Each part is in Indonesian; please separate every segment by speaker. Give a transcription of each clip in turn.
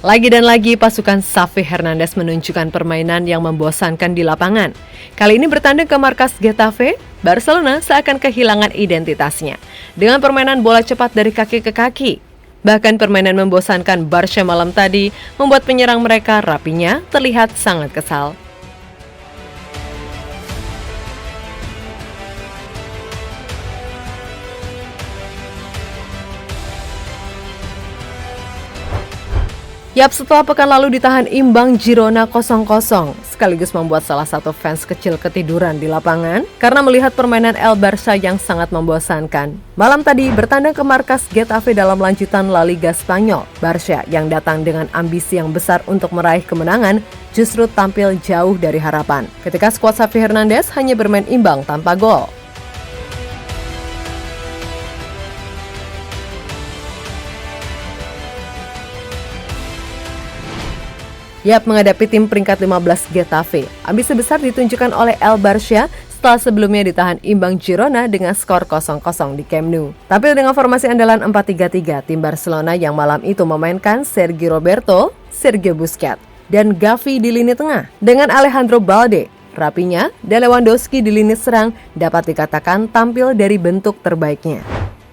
Speaker 1: Lagi dan lagi pasukan Xavi Hernandez menunjukkan permainan yang membosankan di lapangan. Kali ini bertanding ke markas Getafe, Barcelona seakan kehilangan identitasnya. Dengan permainan bola cepat dari kaki ke kaki. Bahkan permainan membosankan Barca malam tadi membuat penyerang mereka Rapinya terlihat sangat kesal. Yap, setelah pekan lalu ditahan imbang Girona 0-0, sekaligus membuat salah satu fans kecil ketiduran di lapangan karena melihat permainan El Barça yang sangat membosankan. Malam tadi bertandang ke markas Getafe dalam lanjutan La Liga Spanyol. Barça yang datang dengan ambisi yang besar untuk meraih kemenangan justru tampil jauh dari harapan ketika skuad Xavi Hernandez hanya bermain imbang tanpa gol. Yap, menghadapi tim peringkat 15 Getafe, ambisi besar ditunjukkan oleh El Barça setelah sebelumnya ditahan imbang Girona dengan skor 0-0 di Camp Nou. Tampil dengan formasi andalan 4-3-3, tim Barcelona yang malam itu memainkan Sergi Roberto, Sergio Busquets, dan Gavi di lini tengah. Dengan Alejandro Balde, Rapinya, dan Lewandowski di lini serang dapat dikatakan tampil dari bentuk terbaiknya.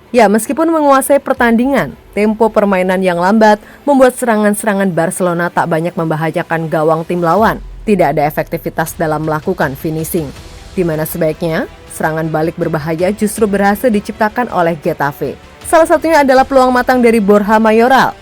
Speaker 1: Ya, meskipun menguasai pertandingan, tempo permainan yang lambat membuat serangan-serangan Barcelona tak banyak membahayakan gawang tim lawan. Tidak ada efektivitas dalam melakukan finishing, di mana sebaiknya serangan balik berbahaya justru berhasil diciptakan oleh Getafe. Salah satunya adalah peluang matang dari Borja Mayoral.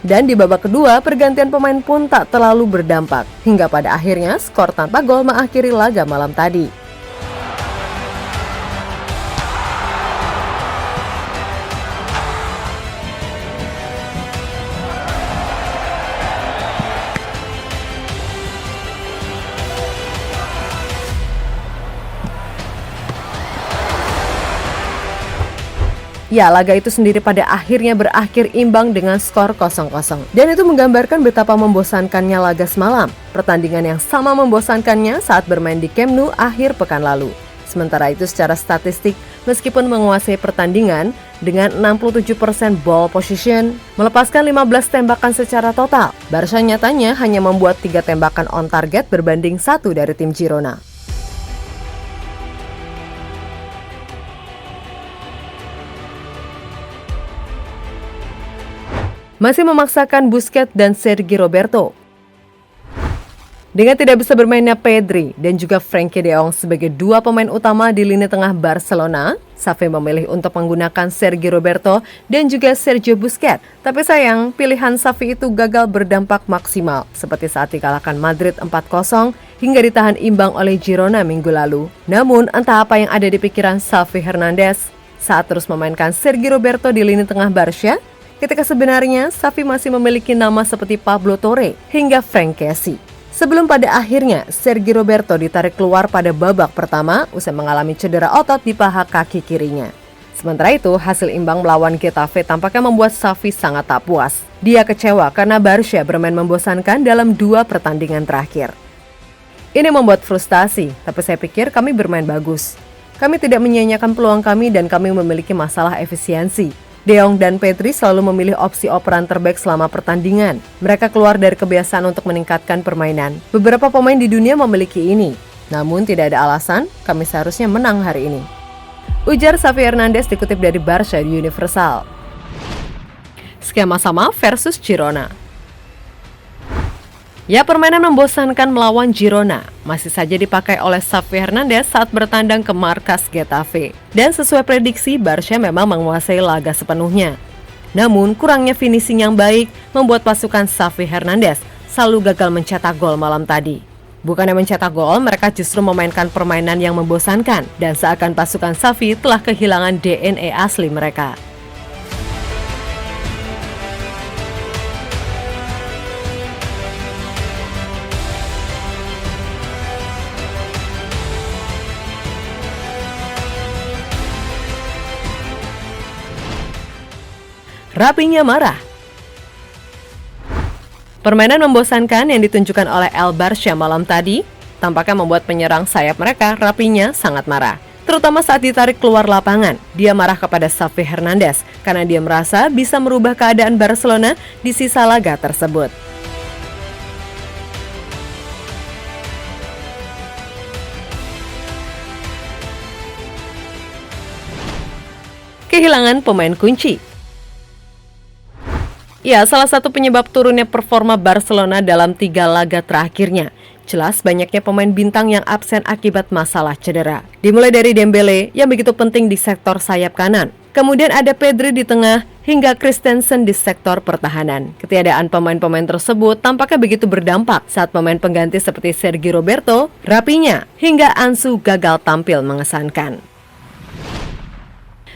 Speaker 1: Dan di babak kedua, pergantian pemain pun tak terlalu berdampak. Hingga pada akhirnya, skor tanpa gol mengakhiri laga malam tadi. Ya, laga itu sendiri pada akhirnya berakhir imbang dengan skor 0-0. Dan itu menggambarkan betapa membosankannya laga semalam. Pertandingan yang sama membosankannya saat bermain di Camp Nou akhir pekan lalu. Sementara itu secara statistik, meskipun menguasai pertandingan dengan 67% ball position, melepaskan 15 tembakan secara total, Barca nyatanya hanya membuat 3 tembakan on target berbanding 1 dari tim Girona. Masih memaksakan Busquets dan Sergi Roberto. Dengan tidak bisa bermainnya Pedri dan juga Frenkie de Jong sebagai dua pemain utama di lini tengah Barcelona, Xavi memilih untuk menggunakan Sergi Roberto dan juga Sergio Busquets. Tapi sayang, pilihan Xavi itu gagal berdampak maksimal, seperti saat dikalahkan Madrid 4-0 hingga ditahan imbang oleh Girona minggu lalu. Namun, entah apa yang ada di pikiran Xavi Hernandez saat terus memainkan Sergi Roberto di lini tengah Barca, ketika sebenarnya Xavi masih memiliki nama seperti Pablo Torre hingga Frank Kessie. Sebelum pada akhirnya Sergi Roberto ditarik keluar pada babak pertama usai mengalami cedera otot di paha kaki kirinya. Sementara itu, hasil imbang melawan Getafe tampaknya membuat Xavi sangat tak puas. Dia kecewa karena Barca bermain membosankan dalam 2 pertandingan terakhir. Ini membuat frustasi, tapi saya pikir kami bermain bagus. Kami tidak menyia-nyiakan peluang kami dan kami memiliki masalah efisiensi. De Jong dan Pedri selalu memilih opsi operan terbaik selama pertandingan. Mereka keluar dari kebiasaan untuk meningkatkan permainan. Beberapa pemain di dunia memiliki ini. Namun tidak ada alasan, kami seharusnya menang hari ini. Ujar Xavi Hernandez dikutip dari Barca di Universal. Skema sama versus Girona. Ya, permainan membosankan melawan Girona masih saja dipakai oleh Xavi Hernandez saat bertandang ke markas Getafe. Dan sesuai prediksi, Barca memang menguasai laga sepenuhnya. Namun, kurangnya finishing yang baik membuat pasukan Xavi Hernandez selalu gagal mencetak gol malam tadi. Bukannya mencetak gol, mereka justru memainkan permainan yang membosankan dan seakan pasukan Xavi telah kehilangan DNA asli mereka. Rapinya marah. Permainan membosankan yang ditunjukkan oleh El Barça malam tadi tampaknya membuat penyerang sayap mereka, Rapinya, sangat marah. Terutama saat ditarik keluar lapangan, dia marah kepada Xavi Hernandez karena dia merasa bisa merubah keadaan Barcelona di sisa laga tersebut. Kehilangan pemain kunci. Ya, salah satu penyebab turunnya performa Barcelona dalam 3 laga terakhirnya. Jelas banyaknya pemain bintang yang absen akibat masalah cedera. Dimulai dari Dembele yang begitu penting di sektor sayap kanan. Kemudian ada Pedri di tengah hingga Christensen di sektor pertahanan. Ketiadaan pemain-pemain tersebut tampaknya begitu berdampak saat pemain pengganti seperti Sergi Roberto, Rapinya, hingga Ansu gagal tampil mengesankan.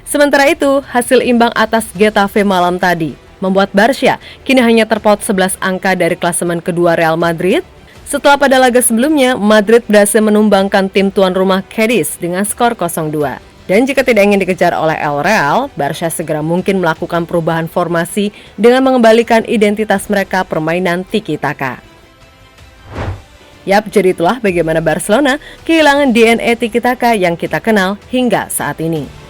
Speaker 1: Sementara itu, hasil imbang atas Getafe malam tadi membuat Barça kini hanya terpaut 11 angka dari klasemen kedua Real Madrid. Setelah pada laga sebelumnya, Madrid berhasil menumbangkan tim tuan rumah Cadiz dengan skor 0-2. Dan jika tidak ingin dikejar oleh El Real, Barça segera mungkin melakukan perubahan formasi dengan mengembalikan identitas mereka permainan tiki-taka. Yap, jadi itulah bagaimana Barcelona kehilangan DNA tiki-taka yang kita kenal hingga saat ini.